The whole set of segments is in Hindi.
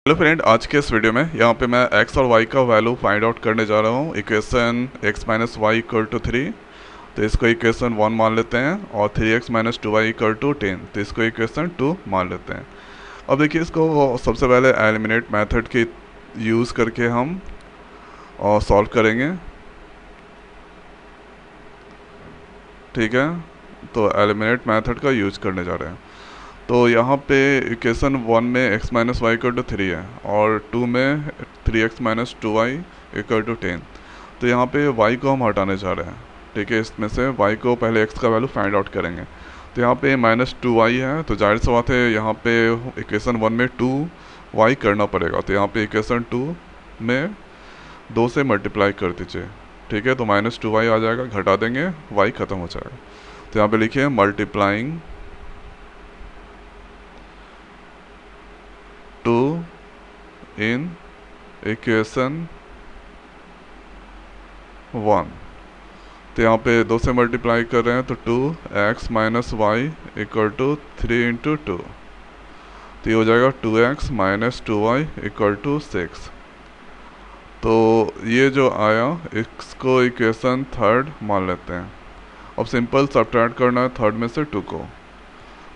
हेलो फ्रेंड, आज के इस वीडियो में यहाँ पे मैं x और y का वैल्यू फाइंड आउट करने जा रहा हूँ। Equation x minus y equal to 3, तो इसको इक्वेशन 1 मान लेते हैं, और 3x minus 2y equal to 10, तो इसको इक्वेशन 2 मान लेते हैं। अब देखिए, इसको सबसे पहले एलिमिनेट मेथड के यूज़ करके हम सॉल्व करेंगे। ठीक है, तो एलिमिनेट मेथड का यूज करने जा रहे हैं। तो यहाँ पे इक्वेशन 1 में x minus y equal to 3 है, और 2 में 3x minus 2y equal to 10। तो यहाँ पे y को हम हटाने जा रहे हैं। ठीक है, इसमें से y को पहले x का वैल्यू फाइंड आउट करेंगे। तो यहाँ पे माइनस 2y है, तो जाहिर सी बात है यहाँ पे इक्वेशन 1 में 2y करना पड़ेगा। तो यहाँ पे इक्वेशन 2 में 2 से मल्टीप्लाई कर दीजिए। ठीक है, तो माइनस 2y आ जाएगा, घटा देंगे, y ख़त्म हो जाएगा। तो यहाँ पे लिखिए मल्टीप्लाइंग 2 इन इक्वेशन 1। तो यहाँ पे 2 से मल्टीप्लाई कर रहे हैं, तो 2x minus y equal to 3 into 2। तो ये हो जाएगा 2x minus 2y equal to 6। तो ये जो आया, इसको इक्वेशन 3 मान लेते हैं। अब सिंपल सब्ट्रैक्ट करना है 3 में से 2 को।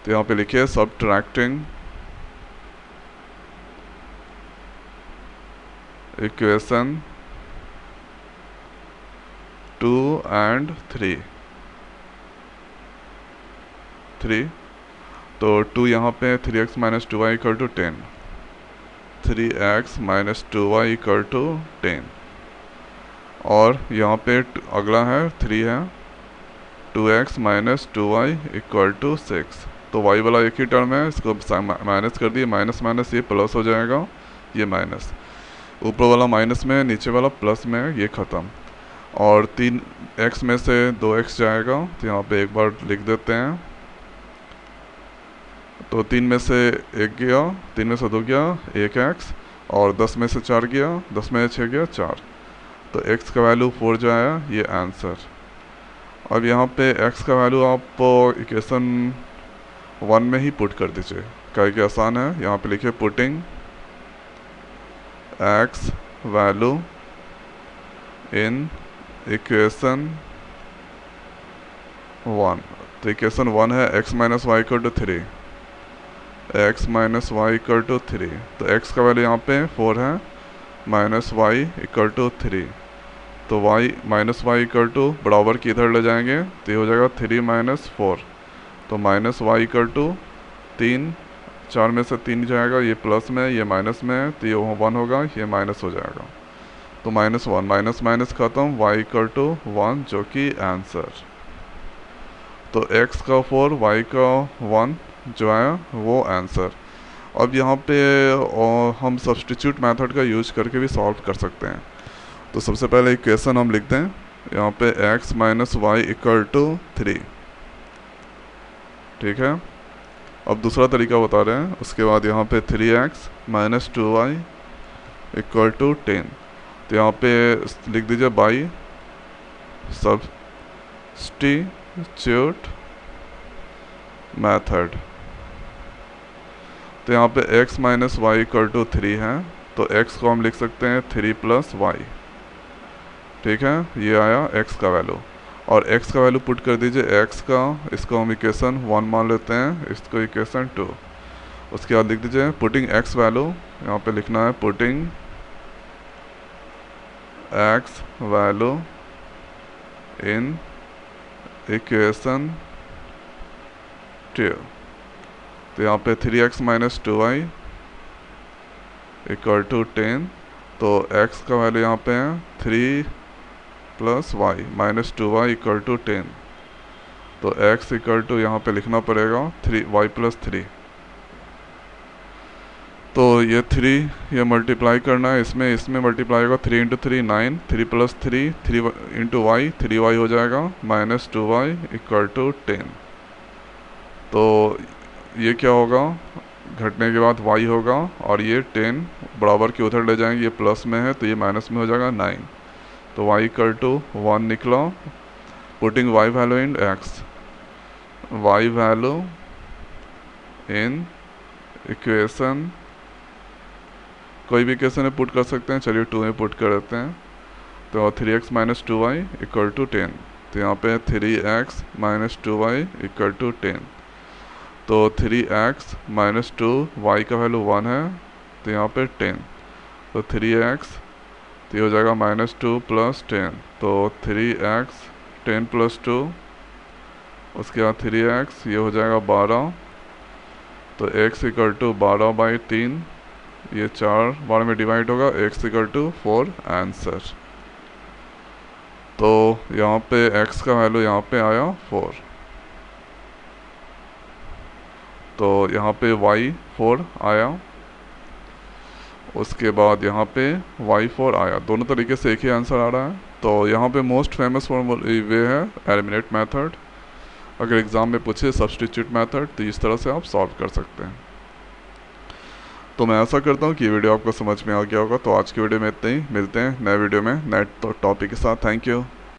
तो यहाँ पे लिखिए सब्ट्रैक्टिंग इक्वेशन 2 एंड 3। तो 2 यहाँ पे 3x minus 2y equal to 10, 3x minus 2y equal to 10, और यहाँ पे अगला है 3 है, 2x minus 2y equal to 6। तो y वाला एक ही टर्म है, इसको माइनस कर दिए, माइनस माइनस ये प्लस हो जाएगा, ये माइनस, ऊपर वाला माइनस में, नीचे वाला प्लस में, ये ख़त्म। और 3x में से 2x जाएगा, तो यहाँ पे एक बार लिख देते हैं। तो 3 में से 1 गया, 3 में से 2 गया, 1x, और 10 में से 4 गया, 10 में से 6 गया, 4। तो x का वैल्यू 4 जो आया, ये आंसर। अब यहाँ पे x का वैल्यू आप इक्वेशन 1 में ही पुट कर दीजिए, क्या कि आसान है। यहाँ पे लिखिए putting x value in equation 1। तो इक्वेशन 1 है x minus y equal to 3, x minus y equal to 3। तो x का वैल्यू यहाँ पे 4 है, माइनस वाई इक्वल टू 3। तो y minus y equal to बराबर की इधर ले जाएंगे, तो ये हो जाएगा 3 माइनस 4। तो माइनस वाई इक्वल टू 3, 4 में से 3 जाएगा, ये प्लस में, ये माइनस में, तो ये 1 होगा, ये माइनस हो जाएगा। तो -1 माइनस माइनस ख़त्म, y इक्वल टू 1 जो कि आंसर। तो x का 4, y का 1 जो आया वो आंसर। अब यहाँ पे हम सब्स्टिट्यूट मेथड का यूज करके भी सॉल्व कर सकते हैं। तो सबसे पहले इक्वेशन हम लिखते हैं, यहाँ पे x minus y equal to 3। ठीक है, अब दूसरा तरीका बता रहे हैं। उसके बाद यहाँ पे 3x minus 2y equal to 10। तो यहाँ पे लिख दीजिए बाई सब्स्टिट्यूट मेथड। तो यहाँ पे x minus y equal to 3 है, तो x को हम लिख सकते हैं 3 प्लस वाई। ठीक है, ये आया x का वैल्यू, और x का वैल्यू पुट कर दीजिए x का, इसको हम इक्वेशन 1 मान लेते हैं, इसको इक्वेशन 2। उसके बाद लिख दीजिए पुटिंग x वैल्यू, यहाँ पे लिखना है putting x value in equation 2। तो यहाँ पे 3x minus 2y equal to 10। तो x का वैल्यू यहाँ पे है 3 plus y minus 2y equal to 10। तो x इक्वल टू यहाँ पे लिखना पड़ेगा 3y प्लस 3। तो ये 3 ये मल्टीप्लाई करना है, इसमें मल्टीप्लाई होगा, 3 into 3 9, 3 plus 3 3 into Y 3y हो जाएगा, माइनस 2y इक्वल टू 10। तो ये क्या होगा, घटने के बाद y होगा, और ये 10 बराबर के उधर ले जाएंगे, ये प्लस में है तो ये माइनस में हो जाएगा 9। तो y इक्वल टू 1 निकला। Putting y value in x, y value in equation कोई भी केस में पुट कर सकते हैं, चलिए 2 में पुट कर देते हैं। तो 3x minus 2y equal to 10, तो यहाँ पे 3x minus 2y equal to 10। तो 3x माइनस 2y का वैल्यू 1 है, तो यहाँ पे 10, तो 3x, तो ये हो जाएगा माइनस 2 प्लस 10, तो 3x 10 प्लस 2, उसके बाद 3x ये हो जाएगा 12, तो x इक्वल टू 12/3, ये 4 बार में डिवाइड होगा, x इक्वल टू 4 आंसर। तो यहाँ पे x का वैल्यू यहाँ पे आया 4, तो यहाँ पे y 4 आया, उसके बाद यहाँ पे y 4 आया। दोनों तरीके से एक ही आंसर आ रहा है। तो यहाँ पे मोस्ट फेमस वे है एलिमिनेट मेथड। अगर एग्ज़ाम में पूछे सब्स्टिट्यूट मेथड, तो इस तरह से आप सॉल्व कर सकते हैं। तो मैं ऐसा करता हूँ कि ये वीडियो आपको समझ में आ गया होगा। तो आज की वीडियो में इतना ही, मिलते हैं नए वीडियो में नए टॉपिक के साथ। Thank you.